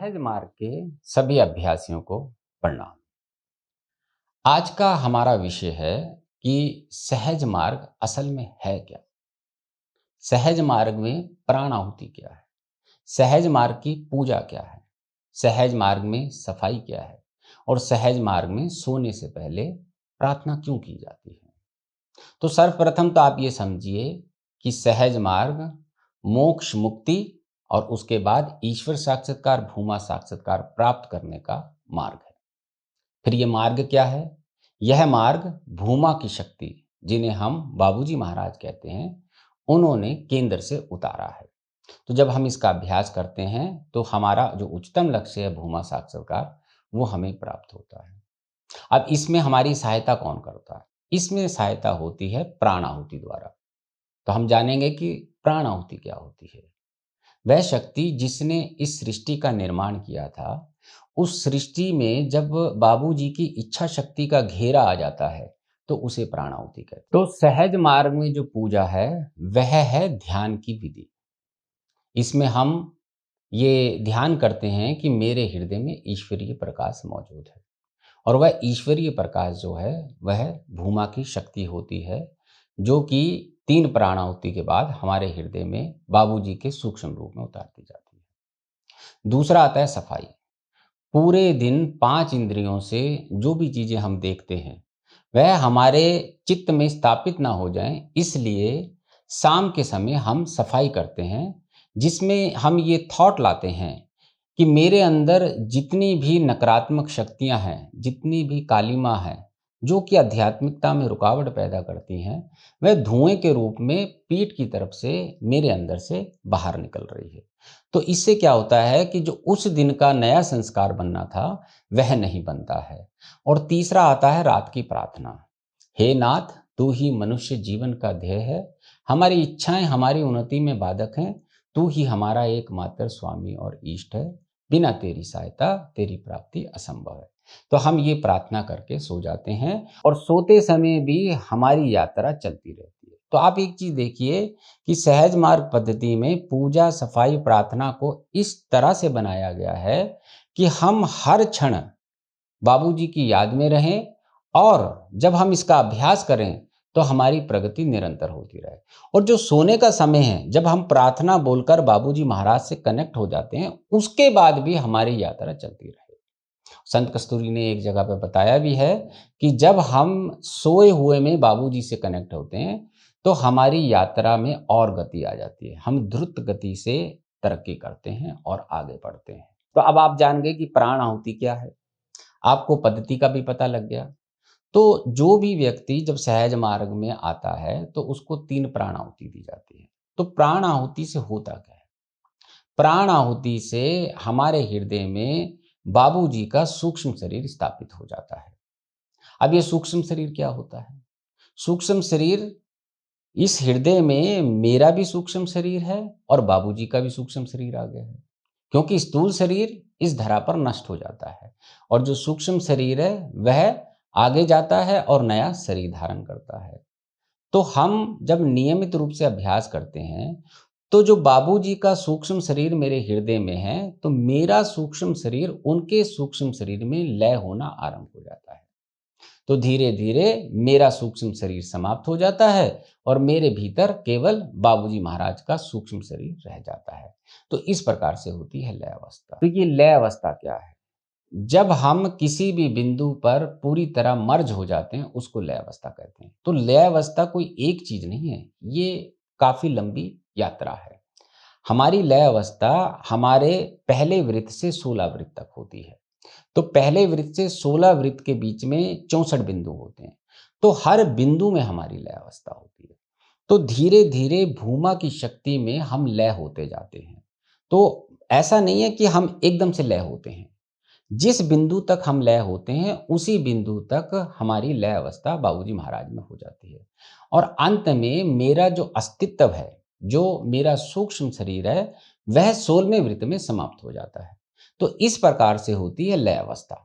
सहज मार्ग के सभी अभ्यासियों को प्रणाम। आज का हमारा विषय है कि सहज मार्ग असल में है क्या। सहज मार्ग में प्राण आहुति क्या है, सहज मार्ग की पूजा क्या है, सहज मार्ग में सफाई क्या है और सहज मार्ग में सोने से पहले प्रार्थना क्यों की जाती है। तो सर्वप्रथम तो आप ये समझिए कि सहज मार्ग मोक्ष मुक्ति और उसके बाद ईश्वर साक्षात्कार भूमा साक्षात्कार प्राप्त करने का मार्ग है। फिर ये मार्ग क्या है? यह मार्ग भूमा की शक्ति, जिन्हें हम बाबूजी महाराज कहते हैं, उन्होंने केंद्र से उतारा है। तो जब हम इसका अभ्यास करते हैं तो हमारा जो उच्चतम लक्ष्य है भूमा साक्षात्कार, वो हमें प्राप्त होता है। अब इसमें हमारी सहायता कौन करता है? इसमें सहायता होती है प्राण आहुति द्वारा। तो हम जानेंगे कि प्राण आहुति क्या होती है। वह शक्ति जिसने इस सृष्टि का निर्माण किया था, उस सृष्टि में जब बाबूजी की इच्छा शक्ति का घेरा आ जाता है तो उसे प्राण आहुति कहते हैं। तो सहज मार्ग में जो पूजा है वह है ध्यान की विधि। इसमें हम ये ध्यान करते हैं कि मेरे हृदय में ईश्वरीय प्रकाश मौजूद है और वह ईश्वरीय प्रकाश जो है वह भूमा की शक्ति होती है, जो कि 3 प्राणाहुति के बाद हमारे हृदय में बाबूजी के सूक्ष्म रूप में उतार दी जाती है। दूसरा आता है सफाई। पूरे दिन 5 इंद्रियों से जो भी चीज़ें हम देखते हैं वह हमारे चित्त में स्थापित ना हो जाएं, इसलिए शाम के समय हम सफाई करते हैं, जिसमें हम ये थॉट लाते हैं कि मेरे अंदर जितनी भी नकारात्मक शक्तियां हैं, जितनी भी कालिमा है, जो कि आध्यात्मिकता में रुकावट पैदा करती हैं, वह धुएं के रूप में पीठ की तरफ से मेरे अंदर से बाहर निकल रही है। तो इससे क्या होता है कि जो उस दिन का नया संस्कार बनना था वह नहीं बनता है। और तीसरा आता है रात की प्रार्थना। हे नाथ, तू ही मनुष्य जीवन का ध्येय है, हमारी इच्छाएं हमारी उन्नति में बाधक हैं, तू ही हमारा एकमात्र स्वामी और इष्ट है, बिना तेरी सहायता तेरी प्राप्ति असंभव है। तो हम ये प्रार्थना करके सो जाते हैं और सोते समय भी हमारी यात्रा चलती रहती है। तो आप एक चीज देखिए कि सहज मार्ग पद्धति में पूजा सफाई प्रार्थना को इस तरह से बनाया गया है कि हम हर क्षण बाबूजी की याद में रहें और जब हम इसका अभ्यास करें तो हमारी प्रगति निरंतर होती रहे। और जो सोने का समय है, जब हम प्रार्थना बोलकर बाबूजी महाराज से कनेक्ट हो जाते हैं, उसके बाद भी हमारी यात्रा चलती रहे। संत कस्तूरी ने एक जगह पर बताया भी है कि जब हम सोए हुए में बाबूजी से कनेक्ट होते हैं तो हमारी यात्रा में और गति आ जाती है, हम द्रुत गति से तरक्की करते हैं और आगे बढ़ते हैं। तो अब आप जान गए कि प्राण आहुति क्या है, आपको पद्धति का भी पता लग गया। तो जो भी व्यक्ति जब सहज मार्ग में आता है तो उसको 3 प्राण आहुति दी जाती है। तो प्राण आहुति से होता क्या है? प्राण आहुति से हमारे हृदय में बाबूजी का सूक्ष्म शरीर स्थापित हो जाता है। अब ये सूक्ष्म शरीर क्या होता है? सूक्ष्म शरीर, इस हृदय में मेरा भी सूक्ष्म शरीर है और बाबूजी का भी सूक्ष्म शरीर आ गया है, क्योंकि स्थूल शरीर इस धरा पर नष्ट हो जाता है और जो सूक्ष्म शरीर है वह आगे जाता है और नया शरीर धारण करता है। तो हम जब नियमित रूप से अभ्यास करते हैं तो जो बाबूजी का सूक्ष्म शरीर मेरे हृदय में है, तो मेरा सूक्ष्म शरीर उनके सूक्ष्म शरीर में लय होना आरंभ हो जाता है। तो धीरे धीरे मेरा सूक्ष्म शरीर समाप्त हो जाता है और मेरे भीतर केवल बाबूजी महाराज का सूक्ष्म शरीर रह जाता है। तो इस प्रकार से होती है लय अवस्था। तो ये लय अवस्था क्या है? जब हम किसी भी बिंदु पर पूरी तरह मर्ज हो जाते हैं उसको लय अवस्था कहते हैं। तो लय अवस्था कोई एक चीज नहीं है, ये काफी लंबी यात्रा है। हमारी लय अवस्था हमारे पहले वृत्त से 16 वृत्त तक होती है। तो पहले वृत्त से 16 वृत्त के बीच में 64 बिंदु होते हैं। तो हर बिंदु में हमारी लय अवस्था होती है। तो धीरे धीरे भूमा की शक्ति में हम लय होते जाते हैं। तो ऐसा नहीं है कि हम एकदम से लय होते हैं, जिस बिंदु तक हम लय होते हैं उसी बिंदु तक हमारी लय अवस्था बाबूजी महाराज में हो जाती है और अंत में मेरा जो अस्तित्व है, जो मेरा सूक्ष्म शरीर है, वह 16वें वृत्त में समाप्त हो जाता है। तो इस प्रकार से होती है लय अवस्था।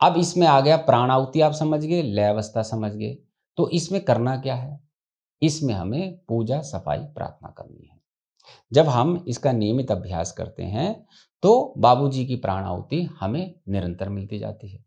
अब इसमें आ गया प्राणाहुति, आप समझ गए, लय अवस्था समझ गए। तो इसमें करना क्या है? इसमें हमें पूजा सफाई प्रार्थना करनी है। जब हम इसका नियमित अभ्यास करते हैं, तो बाबूजी की प्राण आहुति हमें निरंतर मिलती जाती है।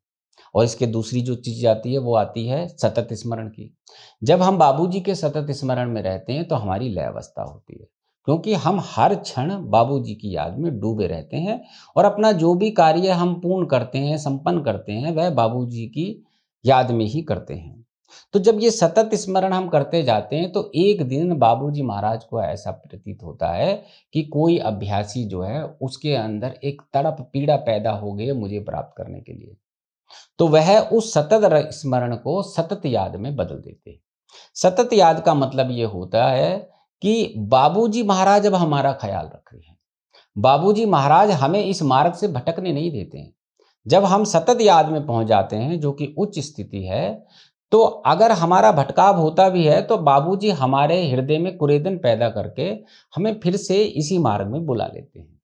और इसके दूसरी जो चीज़ आती है, वो आती है सतत स्मरण की। जब हम बाबूजी के सतत स्मरण में रहते हैं, तो हमारी लय अवस्था होती है। क्योंकि हम हर क्षण बाबूजी की याद में डूबे रहते हैं और अपना जो भी कार्य हम पूर्ण करते हैं, संपन्न करते हैं, वह बाबूजी की याद में ही करते हैं। तो जब ये सतत स्मरण हम करते जाते हैं, तो एक दिन बाबूजी महाराज को ऐसा प्रतीत होता है कि कोई अभ्यासी जो है, उसके अंदर एक तड़प पीड़ा पैदा हो गई है मुझे प्राप्त करने के लिए। तो वह उस सतत स्मरण को सतत याद में बदल देते हैं। सतत याद का मतलब ये होता है कि बाबूजी महाराज अब हमारा ख्याल रख रहे हैं। बाबूजी महाराज हमें इस मार्ग से भटकने नहीं देते हैं। जब हम सतत याद में पहुंच जाते हैं, जो कि उच्च स्थिति है, तो अगर हमारा भटकाव होता भी है, तो बाबूजी हमारे हृदय में कुरेदन पैदा करके हमें फिर से इसी मार्ग में बुला लेते हैं।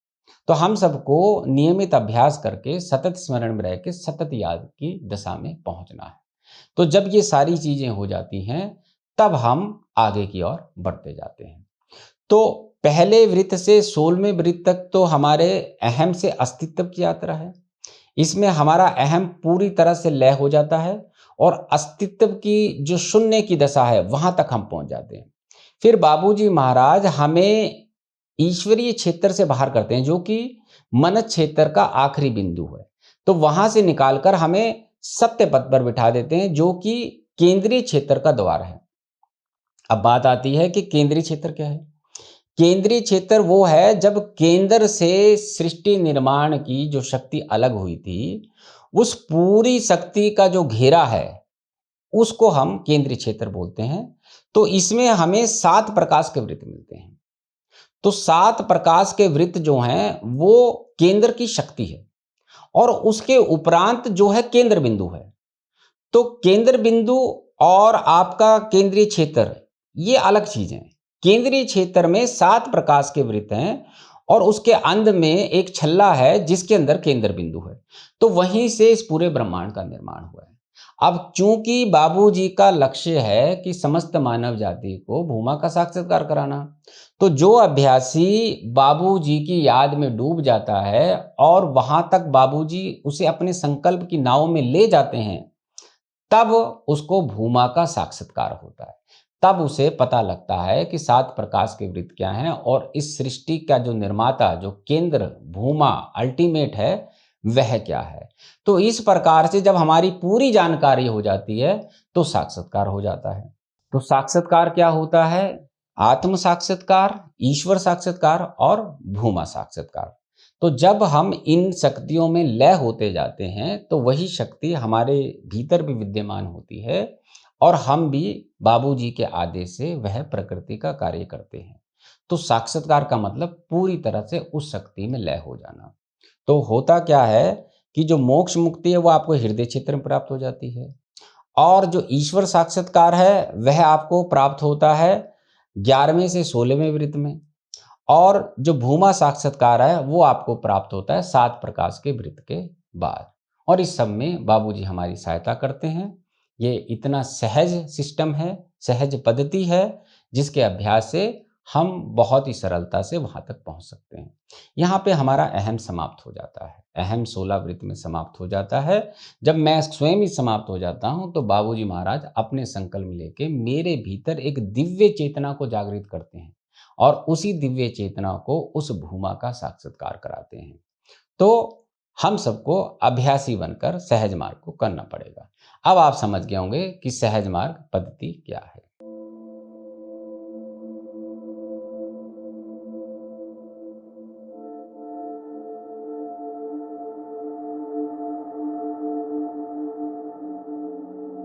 तो हम सबको नियमित अभ्यास करके सतत स्मरण में रह के सतत याद की दशा में पहुंचना है। तो जब ये सारी चीजें हो जाती हैं, तब हम आगे की ओर बढ़ते जाते हैं। तो पहले वृत्त से 16वें वृत्त तक तो हमारे अहम से अस्तित्व की यात्रा है। इसमें हमारा अहम पूरी तरह से लय हो जाता है और अस्तित्व की जो शून्य की दशा है, वहां तक हम पहुंच जाते हैं। फिर बाबूजी महाराज हमें ईश्वरीय क्षेत्र से बाहर करते हैं, जो कि मन क्षेत्र का आखिरी बिंदु है। तो वहां से निकालकर हमें सत्य पथ पर बिठा देते हैं, जो कि केंद्रीय क्षेत्र का द्वार है। अब बात आती है कि केंद्रीय क्षेत्र क्या है। केंद्रीय क्षेत्र वो है जब केंद्र से सृष्टि निर्माण की जो शक्ति अलग हुई थी, उस पूरी शक्ति का जो घेरा है, उसको हम केंद्रीय क्षेत्र बोलते हैं। तो इसमें हमें 7 प्रकाश के वृत्त मिलते हैं। तो 7 प्रकाश के वृत्त जो हैं, वो केंद्र की शक्ति है और उसके उपरांत जो है केंद्र बिंदु है। तो केंद्र बिंदु और आपका केंद्रीय क्षेत्र, ये अलग चीज है। केंद्रीय क्षेत्र में 7 प्रकाश के वृत्त हैं और उसके अंत में एक छल्ला है जिसके अंदर केंद्र बिंदु है। तो वहीं से इस पूरे ब्रह्मांड का निर्माण हुआ है। अब चूंकि बाबूजी का लक्ष्य है कि समस्त मानव जाति को भूमा का साक्षात्कार कराना, तो जो अभ्यासी बाबूजी की याद में डूब जाता है और वहां तक बाबूजी उसे अपने संकल्प की नाव में ले जाते हैं, तब उसको भूमा का साक्षात्कार होता है। तब उसे पता लगता है कि 7 प्रकाश के वृत्त क्या हैं और इस सृष्टि का जो निर्माता, जो केंद्र भूमा अल्टीमेट है, वह क्या है। तो इस प्रकार से जब हमारी पूरी जानकारी हो जाती है, तो साक्षात्कार हो जाता है। तो साक्षात्कार क्या होता है? आत्म साक्षात्कार, ईश्वर साक्षात्कार और भूमा साक्षात्कार। तो जब हम इन शक्तियों में लय होते जाते हैं, तो वही शक्ति हमारे भीतर भी विद्यमान होती है और हम भी बाबूजी के आदेश से वह प्रकृति का कार्य करते हैं। तो साक्षात्कार का मतलब पूरी तरह से उस शक्ति में लय हो जाना। तो होता क्या है कि जो मोक्ष मुक्ति है, वो आपको हृदय क्षेत्र में प्राप्त हो जाती है और जो ईश्वर साक्षात्कार है, वह आपको प्राप्त होता है 11वें से 16वें वृत्त में। और जो भूमा साक्षात्कार है, वो आपको प्राप्त होता है 7 प्रकाश के वृत्त के बाद। और इस सब में बाबूजी हमारी सहायता करते हैं। ये इतना सहज सिस्टम है, सहज पद्धति है, जिसके अभ्यास से हम बहुत ही सरलता से वहां तक पहुंच सकते हैं। यहाँ पे हमारा अहम समाप्त हो जाता है। अहम 16 वृत्त में समाप्त हो जाता है। जब मैं स्वयं ही समाप्त हो जाता हूँ, तो बाबूजी महाराज अपने संकल्प लेके मेरे भीतर एक दिव्य चेतना को जागृत करते हैं और उसी दिव्य चेतना को उस भूमा का साक्षात्कार कराते हैं। तो हम सबको अभ्यासी बनकर सहज मार्ग को करना पड़ेगा। अब आप समझ गए होंगे कि सहज मार्ग पद्धति क्या है।